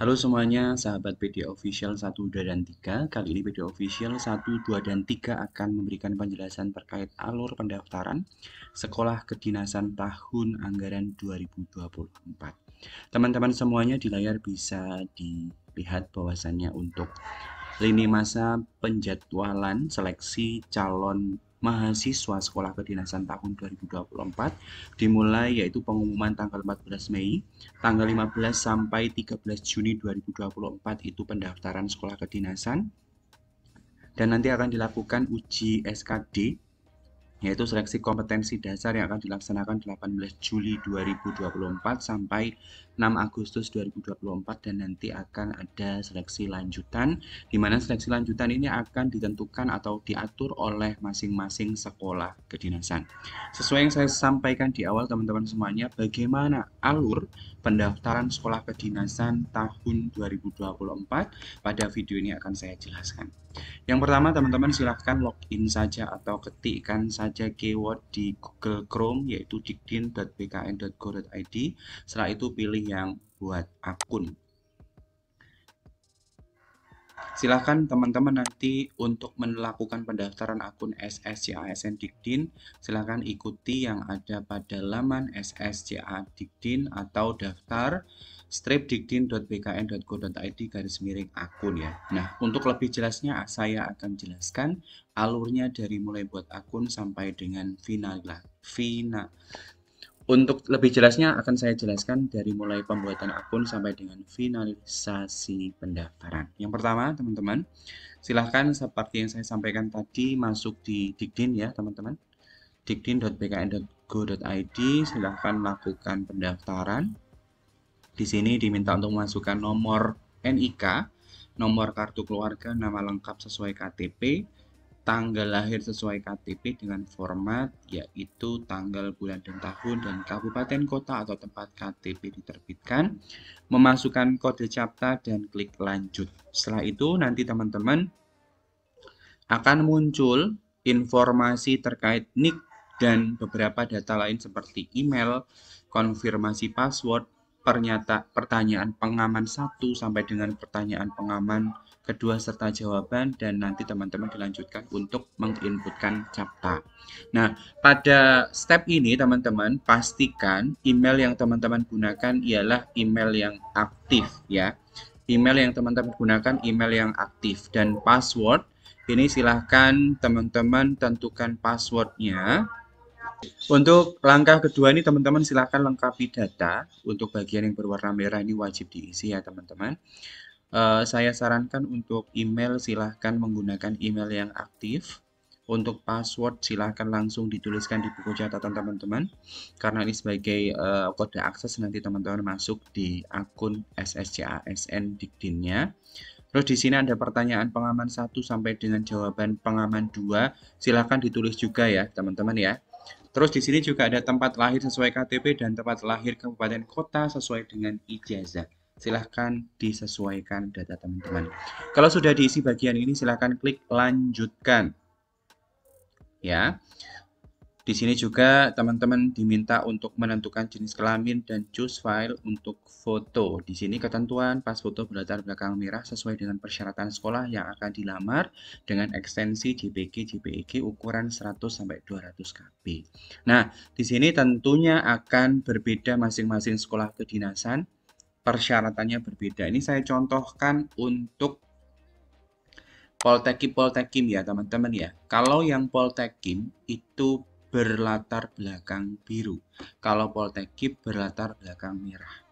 Halo semuanya, sahabat PD Official 1, 2, dan 3. Kali ini PD Official 1, 2, dan 3 akan memberikan penjelasan terkait alur pendaftaran Sekolah Kedinasan tahun anggaran 2024. Teman-teman semuanya di layar bisa dilihat bahwasannya untuk lini masa penjadwalan seleksi calon mahasiswa sekolah kedinasan tahun 2024 dimulai yaitu pengumuman tanggal 14 Mei, tanggal 15 sampai 13 Juni 2024 itu pendaftaran sekolah kedinasan, dan nanti akan dilakukan uji SKD yaitu seleksi kompetensi dasar yang akan dilaksanakan 18 Juli 2024 sampai 6 Agustus 2024, dan nanti akan ada seleksi lanjutan di mana seleksi lanjutan ini akan ditentukan atau diatur oleh masing-masing sekolah kedinasan. Sesuai yang saya sampaikan di awal teman-teman semuanya, bagaimana alur pendaftaran sekolah kedinasan tahun 2024 pada video ini akan saya jelaskan. Yang pertama, teman-teman silahkan login saja atau ketikkan saja keyword di Google Chrome yaitu dikdin.bkn.go.id. Setelah itu pilih yang buat akun. Silahkan teman-teman nanti untuk melakukan pendaftaran akun SSCA/ASN Dikdin, silahkan ikuti yang ada pada laman SSCA Dikdin atau daftar stripdikdin.bkn.go.id/akun ya. Nah, untuk lebih jelasnya saya akan jelaskan alurnya dari mulai buat akun sampai dengan final. Untuk lebih jelasnya akan saya jelaskan dari mulai pembuatan akun sampai dengan finalisasi pendaftaran. Yang pertama, teman-teman, silahkan seperti yang saya sampaikan tadi masuk di Dikdin ya, teman-teman. Dikdin.bkn.go.id, silahkan lakukan pendaftaran. Di sini diminta untuk memasukkan nomor NIK, nomor kartu keluarga, nama lengkap sesuai KTP, tanggal lahir sesuai KTP dengan format yaitu tanggal, bulan, dan tahun, dan kabupaten kota atau tempat KTP diterbitkan, memasukkan kode CAPTCHA, dan klik lanjut. Setelah itu nanti teman-teman akan muncul informasi terkait NIK dan beberapa data lain seperti email, konfirmasi password, pertanyaan pengaman 1 sampai dengan pertanyaan pengaman kedua serta jawaban, dan nanti teman-teman dilanjutkan untuk menginputkan CAPTCHA. Nah, pada step ini teman-teman pastikan email yang teman-teman gunakan ialah email yang aktif ya. Email yang teman-teman gunakan email yang aktif, dan password ini silahkan teman-teman tentukan passwordnya. Untuk langkah kedua ini teman-teman silahkan lengkapi data. Untuk bagian yang berwarna merah ini wajib diisi ya teman-teman. Saya sarankan untuk email silahkan menggunakan email yang aktif. Untuk password silahkan langsung dituliskan di buku catatan teman-teman, karena ini sebagai kode akses nanti teman-teman masuk di akun SSCA/ASN Dikdinnya. Terus di sini ada pertanyaan pengaman 1 sampai dengan jawaban pengaman 2, silahkan ditulis juga ya teman-teman ya. Terus di sini juga ada tempat lahir sesuai KTP dan tempat lahir kabupaten kota sesuai dengan ijazah. Silahkan disesuaikan data teman-teman. Kalau sudah diisi bagian ini silahkan klik lanjutkan. Ya. Di sini juga teman-teman diminta untuk menentukan jenis kelamin dan choose file untuk foto. Di sini ketentuan pas foto berlatar belakang merah sesuai dengan persyaratan sekolah yang akan dilamar dengan ekstensi JPG JPEG ukuran 100 sampai 200 KB. Nah, di sini tentunya akan berbeda masing-masing sekolah kedinasan. Persyaratannya berbeda. Ini saya contohkan untuk Poltekim ya teman-teman ya. Kalau yang Poltekim itu berlatar belakang biru, kalau Poltekim berlatar belakang merah.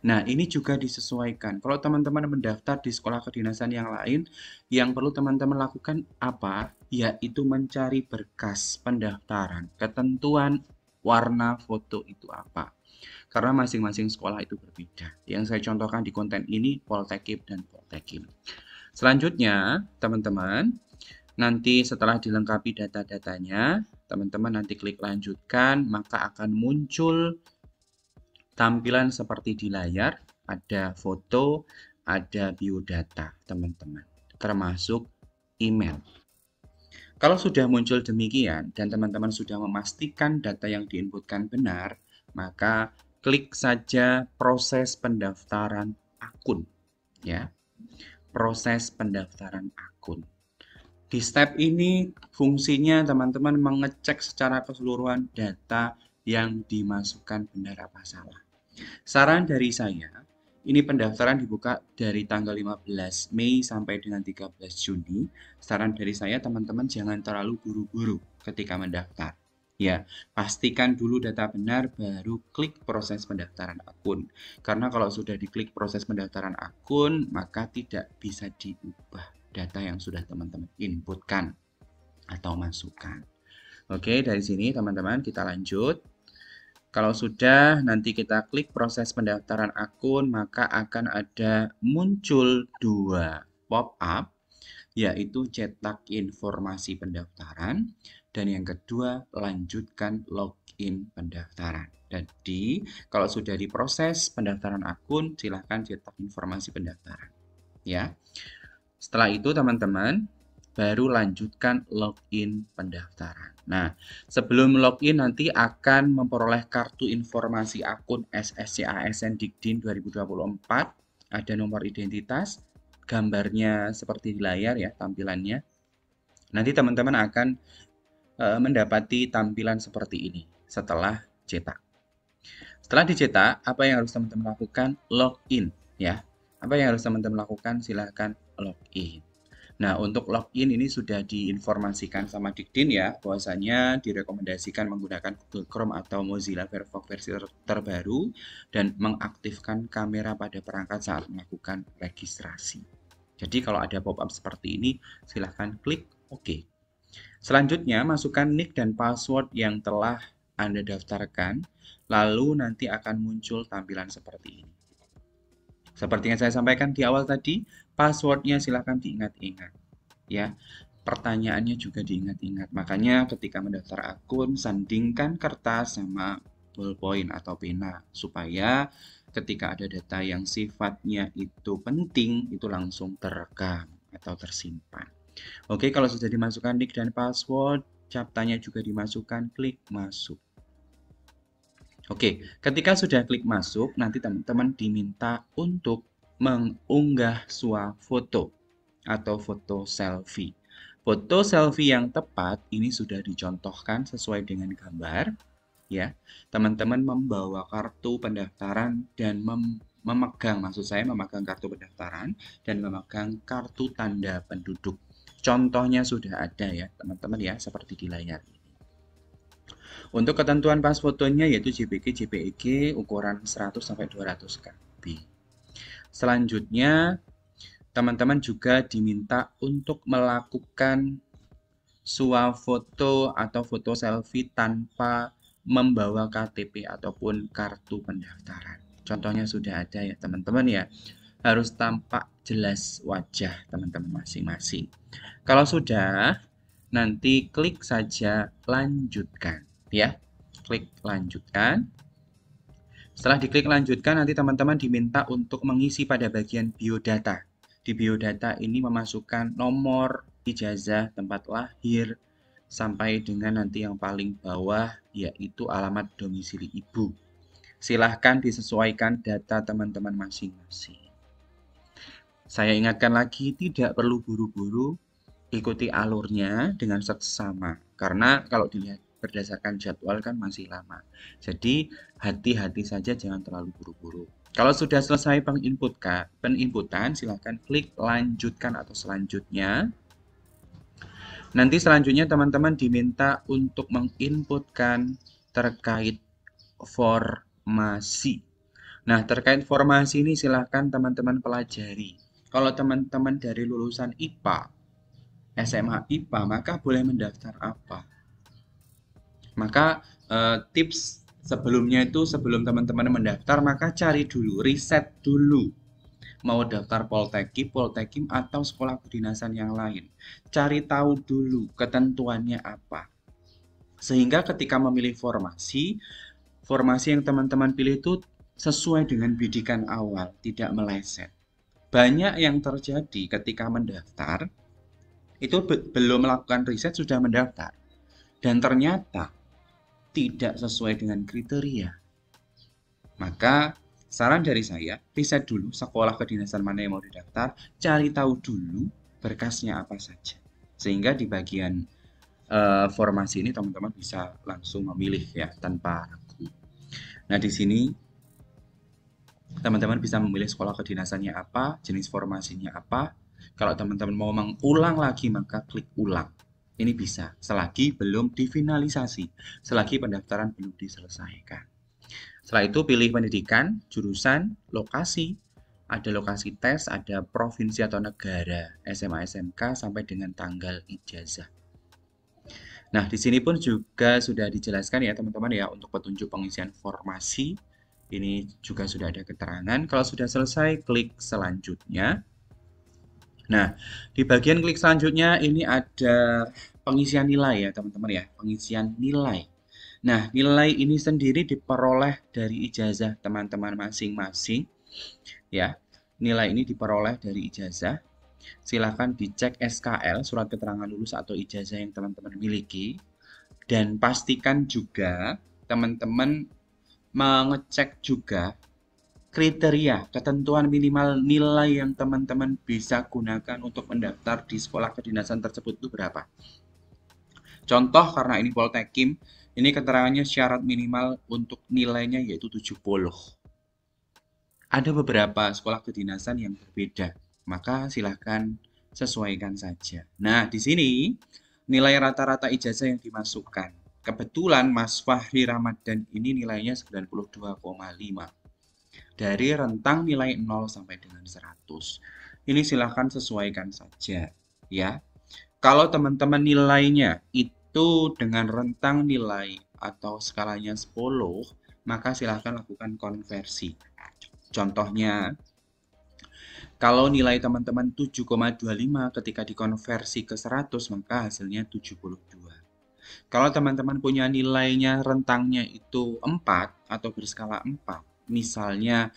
Nah, ini juga disesuaikan. Kalau teman-teman mendaftar di sekolah kedinasan yang lain, yang perlu teman-teman lakukan apa? Yaitu mencari berkas pendaftaran, ketentuan warna foto itu apa. Karena masing-masing sekolah itu berbeda. Yang saya contohkan di konten ini Poltekim dan Poltekim. Selanjutnya, teman-teman, nanti setelah dilengkapi data-datanya, teman-teman nanti klik lanjutkan, maka akan muncul tampilan seperti di layar, ada foto, ada biodata, teman-teman, termasuk email. Kalau sudah muncul demikian dan teman-teman sudah memastikan data yang diinputkan benar, maka klik saja proses pendaftaran akun. ya. Proses pendaftaran akun. Di step ini fungsinya teman-teman mengecek secara keseluruhan data yang dimasukkan benar apa salah. Saran dari saya, ini pendaftaran dibuka dari tanggal 15 Mei sampai dengan 13 Juni. Saran dari saya teman-teman jangan terlalu buru-buru ketika mendaftar. Ya, pastikan dulu data benar baru klik proses pendaftaran akun. Karena kalau sudah diklik proses pendaftaran akun, maka tidak bisa diubah data yang sudah teman-teman inputkan atau masukkan. Oke, dari sini teman-teman kita lanjut. Kalau sudah, nanti kita klik proses pendaftaran akun, maka akan ada muncul dua pop-up, yaitu cetak informasi pendaftaran, dan yang kedua, lanjutkan login pendaftaran. Jadi, kalau sudah diproses pendaftaran akun, silahkan cetak informasi pendaftaran. Ya. Setelah itu, teman-teman, baru lanjutkan login pendaftaran. Nah, sebelum login nanti akan memperoleh kartu informasi akun SSCASN Dikdin 2024. Ada nomor identitas, gambarnya seperti di layar ya tampilannya. Nanti teman-teman akan mendapati tampilan seperti ini setelah cetak. Setelah dicetak, apa yang harus teman-teman lakukan? Login ya. Apa yang harus teman-teman lakukan? Silahkan login. Nah, untuk login ini sudah diinformasikan sama Dikdin ya, bahwasanya direkomendasikan menggunakan Google Chrome atau Mozilla Firefox versi terbaru dan mengaktifkan kamera pada perangkat saat melakukan registrasi. Jadi kalau ada pop-up seperti ini, silahkan klik OK. Selanjutnya, masukkan nick dan password yang telah Anda daftarkan, lalu nanti akan muncul tampilan seperti ini. Seperti yang saya sampaikan di awal tadi, passwordnya silahkan diingat-ingat. Ya, pertanyaannya juga diingat-ingat. Makanya ketika mendaftar akun, sandingkan kertas sama ballpoint atau pena supaya ketika ada data yang sifatnya itu penting, itu langsung terekam atau tersimpan. Oke, kalau sudah dimasukkan nick dan password, captanya juga dimasukkan, klik masuk. Oke, ketika sudah klik masuk, nanti teman-teman diminta untuk mengunggah swafoto atau foto selfie. Foto selfie yang tepat ini sudah dicontohkan sesuai dengan gambar. Ya, teman-teman membawa kartu pendaftaran dan memegang kartu pendaftaran dan memegang kartu tanda penduduk. Contohnya sudah ada ya, teman-teman ya, seperti di layar. Untuk ketentuan pas fotonya yaitu JPG, JPEG ukuran 100-200 KB. Selanjutnya, teman-teman juga diminta untuk melakukan swafoto atau foto selfie tanpa membawa KTP ataupun kartu pendaftaran. Contohnya sudah ada ya teman-teman ya. Harus tampak jelas wajah teman-teman masing-masing. Kalau sudah, nanti klik saja lanjutkan. Ya, klik lanjutkan. Setelah diklik lanjutkan, nanti teman-teman diminta untuk mengisi pada bagian biodata. Di biodata ini memasukkan nomor ijazah, tempat lahir, sampai dengan nanti yang paling bawah yaitu alamat domisili ibu. Silahkan disesuaikan data teman-teman masing-masing. Saya ingatkan lagi, tidak perlu buru-buru, ikuti alurnya dengan seksama. Karena kalau dilihat berdasarkan jadwal kan masih lama. Jadi hati-hati saja, jangan terlalu buru-buru. Kalau sudah selesai penginputan, silahkan klik lanjutkan atau selanjutnya. Nanti selanjutnya teman-teman diminta untuk menginputkan terkait formasi. Nah, terkait formasi ini silahkan teman-teman pelajari. Kalau teman-teman dari lulusan IPA, SMA IPA, maka boleh mendaftar apa? Maka tips sebelumnya itu sebelum teman-teman mendaftar, maka cari dulu, riset dulu. Mau daftar Poltekim atau sekolah kedinasan yang lain. Cari tahu dulu ketentuannya apa. Sehingga ketika memilih formasi yang teman-teman pilih itu sesuai dengan bidikan awal, tidak meleset. Banyak yang terjadi ketika mendaftar, itu belum melakukan riset sudah mendaftar. Dan ternyata tidak sesuai dengan kriteria. Maka Saran dari saya, riset dulu sekolah kedinasan mana yang mau didaftar, cari tahu dulu berkasnya apa saja. Sehingga di bagian formasi ini teman-teman bisa langsung memilih ya tanpa ragu. Nah, di sini teman-teman bisa memilih sekolah kedinasannya apa, jenis formasinya apa. Kalau teman-teman mau mengulang lagi, maka klik ulang. Ini bisa, selagi belum difinalisasi, selagi pendaftaran belum diselesaikan. Setelah itu pilih pendidikan, jurusan, lokasi, ada lokasi tes, ada provinsi atau negara, SMA, SMK, sampai dengan tanggal ijazah. Nah, di sini pun juga sudah dijelaskan ya teman-teman ya untuk petunjuk pengisian formasi. Ini juga sudah ada keterangan. Kalau sudah selesai, klik selanjutnya. Nah, di bagian klik selanjutnya ini ada pengisian nilai ya teman-teman ya, pengisian nilai. Nah, nilai ini sendiri diperoleh dari ijazah teman-teman masing-masing ya. Nilai ini diperoleh dari ijazah. Silahkan dicek SKL, surat keterangan lulus atau ijazah yang teman-teman miliki. Dan pastikan juga teman-teman mengecek juga kriteria ketentuan minimal nilai yang teman-teman bisa gunakan untuk mendaftar di sekolah kedinasan tersebut itu berapa. Contoh, karena ini Poltekim, ini keterangannya syarat minimal untuk nilainya yaitu 70. Ada beberapa sekolah kedinasan yang berbeda, maka silahkan sesuaikan saja. Nah, di sini nilai rata-rata ijazah yang dimasukkan. Kebetulan Mas Fahri Ramadan ini nilainya 92,5 dari rentang nilai 0 sampai dengan 100. Ini silahkan sesuaikan saja ya. Kalau teman-teman nilainya itu dengan rentang nilai atau skalanya 10, maka silahkan lakukan konversi. Contohnya, kalau nilai teman-teman 7,25 ketika dikonversi ke 100, maka hasilnya 72. Kalau teman-teman punya nilainya rentangnya itu 4 atau berskala 4, misalnya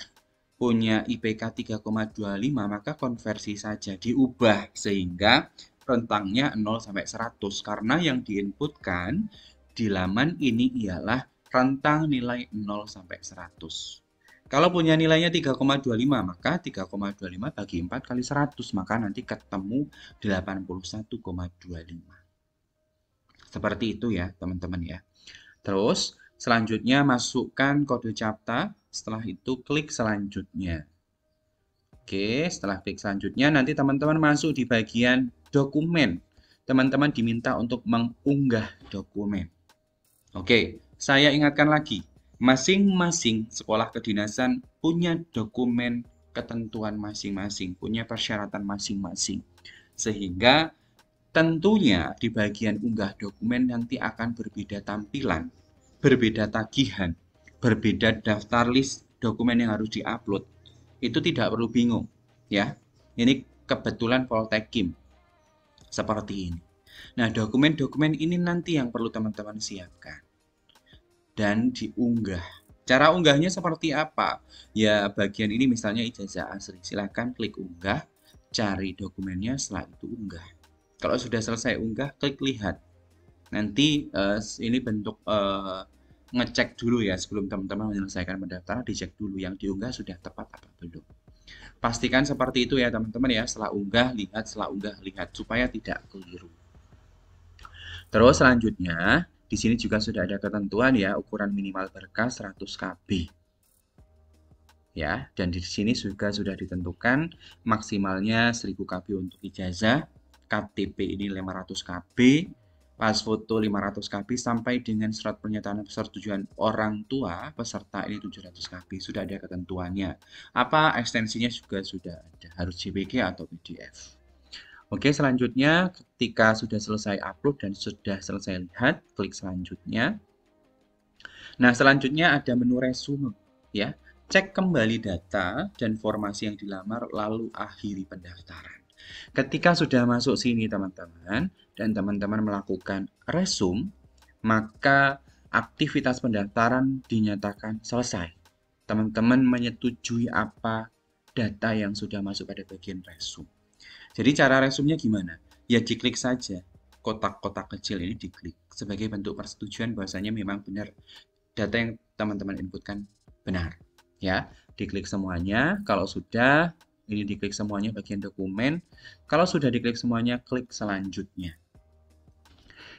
punya IPK 3,25, maka konversi saja, diubah sehingga rentangnya 0 sampai 100 karena yang diinputkan di laman ini ialah rentang nilai 0 sampai 100. Kalau punya nilainya 3,25, maka 3,25 bagi 4 kali 100, maka nanti ketemu 81,25. Seperti itu ya, teman-teman ya. Terus, selanjutnya masukkan kode CAPTCHA, setelah itu klik selanjutnya. Oke, setelah klik selanjutnya, nanti teman-teman masuk di bagian dokumen. Teman-teman diminta untuk mengunggah dokumen. Oke, saya ingatkan lagi. Masing-masing sekolah kedinasan punya dokumen ketentuan masing-masing, punya persyaratan masing-masing. Sehingga tentunya di bagian unggah dokumen nanti akan berbeda tampilan, berbeda tagihan, berbeda daftar list dokumen yang harus diupload. Itu tidak perlu bingung ya. Ini kebetulan Poltekim seperti ini. Nah, dokumen-dokumen ini nanti yang perlu teman-teman siapkan dan diunggah. Cara unggahnya seperti apa? Ya, bagian ini misalnya ijazah asli. Silahkan klik unggah, cari dokumennya, setelah itu unggah. Kalau sudah selesai unggah, klik lihat. Nanti ini bentuk ngecek dulu ya sebelum teman-teman menyelesaikan pendaftaran, dicek dulu yang diunggah sudah tepat apa belum. Pastikan seperti itu ya teman-teman ya, setelah unggah lihat, setelah unggah lihat supaya tidak keliru. Terus selanjutnya di sini juga sudah ada ketentuan ya, ukuran minimal berkas 100 KB. Ya, dan di sini juga sudah ditentukan maksimalnya 1000 KB untuk ijazah, KTP ini 500 KB, pas foto 500 KB sampai dengan surat pernyataan persetujuan orang tua peserta ini 700 KB. Sudah ada ketentuannya. Apa ekstensinya juga sudah ada, harus JPG atau PDF. Oke, selanjutnya ketika sudah selesai upload dan sudah selesai lihat, klik selanjutnya. Nah, selanjutnya ada menu resume ya. Cek kembali data dan formasi yang dilamar lalu akhiri pendaftaran. Ketika sudah masuk sini teman-teman dan teman-teman melakukan resume, maka aktivitas pendaftaran dinyatakan selesai. Teman-teman menyetujui apa data yang sudah masuk pada bagian resume. Jadi cara resumenya gimana? Ya diklik saja. Kotak-kotak kecil ini diklik sebagai bentuk persetujuan bahwasanya memang benar data yang teman-teman inputkan benar. Ya, diklik semuanya. Kalau sudah, ini diklik semuanya bagian dokumen. Kalau sudah diklik semuanya, klik selanjutnya.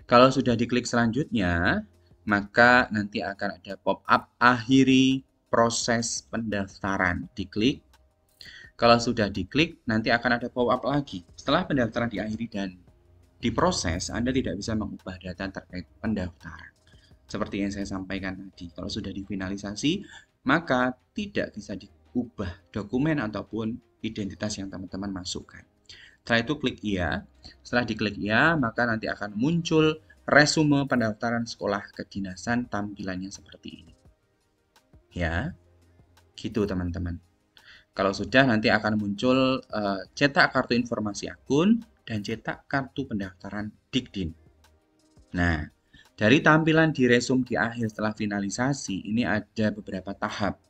Kalau sudah diklik selanjutnya, maka nanti akan ada pop-up akhiri proses pendaftaran. Diklik. Kalau sudah diklik, nanti akan ada pop-up lagi. Setelah pendaftaran diakhiri dan diproses, Anda tidak bisa mengubah data terkait pendaftaran. Seperti yang saya sampaikan tadi, kalau sudah difinalisasi, maka tidak bisa diubah dokumen ataupun identitas yang teman-teman masukkan. Setelah itu klik iya. Setelah diklik iya, maka nanti akan muncul resume pendaftaran sekolah kedinasan tampilannya seperti ini. Ya, gitu teman-teman. Kalau sudah, nanti akan muncul cetak kartu informasi akun dan cetak kartu pendaftaran Dikdin. Nah, dari tampilan di resume di akhir setelah finalisasi, ini ada beberapa tahap.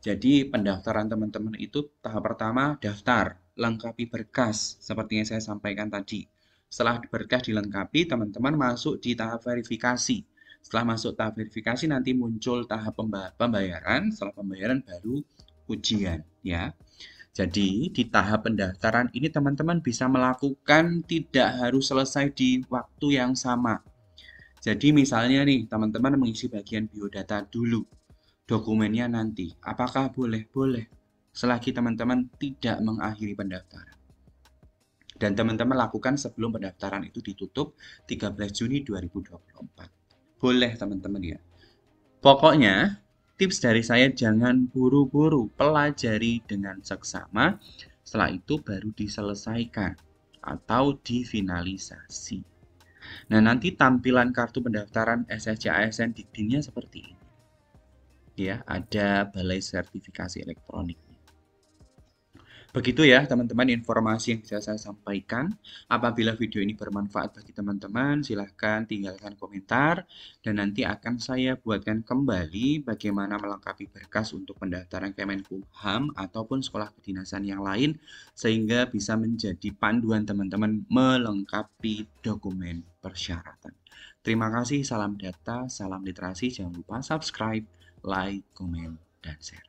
Jadi pendaftaran teman-teman itu tahap pertama daftar, lengkapi berkas seperti yang saya sampaikan tadi. Setelah berkas dilengkapi, teman-teman masuk di tahap verifikasi. Setelah masuk tahap verifikasi nanti muncul tahap pembayaran, setelah pembayaran baru ujian ya. Jadi di tahap pendaftaran ini teman-teman bisa melakukan tidak harus selesai di waktu yang sama. Jadi misalnya nih teman-teman mengisi bagian biodata dulu. Dokumennya nanti. Apakah boleh? Boleh. Selagi teman-teman tidak mengakhiri pendaftaran. Dan teman-teman lakukan sebelum pendaftaran itu ditutup 13 Juni 2024. Boleh teman-teman ya. Pokoknya tips dari saya jangan buru-buru, pelajari dengan seksama. Setelah itu baru diselesaikan atau difinalisasi. Nah, nanti tampilan kartu pendaftaran SSC ASN Dikdinnya seperti ini. Ya, ada balai sertifikasi elektronik. Begitu ya teman-teman informasi yang bisa saya sampaikan. Apabila video ini bermanfaat bagi teman-teman, silahkan tinggalkan komentar dan nanti akan saya buatkan kembali bagaimana melengkapi berkas untuk pendaftaran Kemenkumham ataupun sekolah kedinasan yang lain sehingga bisa menjadi panduan teman-teman melengkapi dokumen persyaratan. Terima kasih, salam data, salam literasi, jangan lupa subscribe, like, komen, dan share.